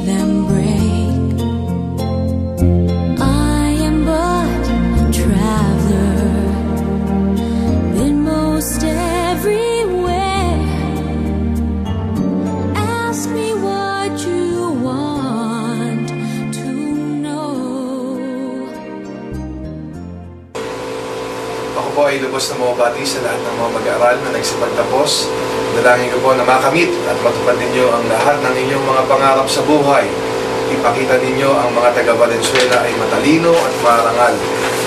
them break. I am but a traveler, been most everywhere. Ask me what you want to know. Ako po ay lubos na mababati sa lahat ng mga mag-aaral na nagsipagtapos. Dalangin ko po na makamit at matupad ninyo ang lahat ng inyong mga pangarap sa buhay. Ipakita ninyo ang mga taga-Valenzuela ay matalino at marangal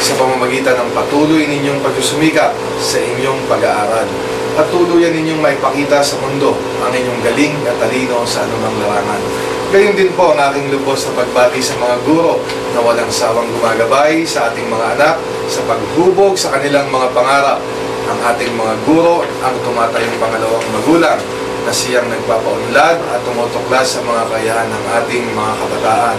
sa pamamagitan ng patuloy ninyong pagsusumikap sa inyong pag-aaral. At tuluyan ninyong maipakita sa mundo ang inyong galing at talino sa anumang larangan. Gayon din po ang aking lubos na pagbati sa mga guro na walang sawang gumagabay sa ating mga anak sa paghubog sa kanilang mga pangarap. Ang ating mga guro ang tumatayong pangalawang magulang na siyang nagpapaunlad at tumutuklas sa mga kakayahan ng ating mga kabataan.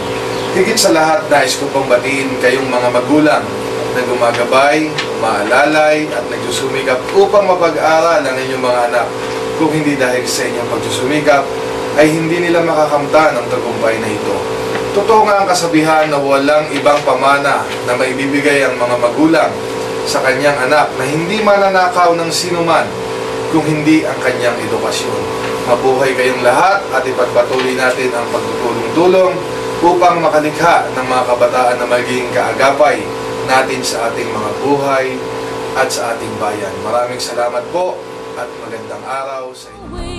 Higit sa lahat, nais ko pong batiin kayong mga magulang na gumagabay, maalalay at nagsusumikap upang mapag-aral ang inyong mga anak. Kung hindi dahil sa inyong pagsusumikap, ay hindi nila makakamtan ang tagumpay na ito. Totoo nga ang kasabihan na walang ibang pamana na maibibigay ang mga magulang sa kanyang anak na hindi mananakaw ng sinuman kung hindi ang kanyang edukasyon. Mabuhay kayong lahat at ipagpatuloy natin ang pagtutulong-tulong upang makalikha ng mga kabataan na magiging kaagapay natin sa ating mga buhay at sa ating bayan. Maraming salamat po at magandang araw sa inyo.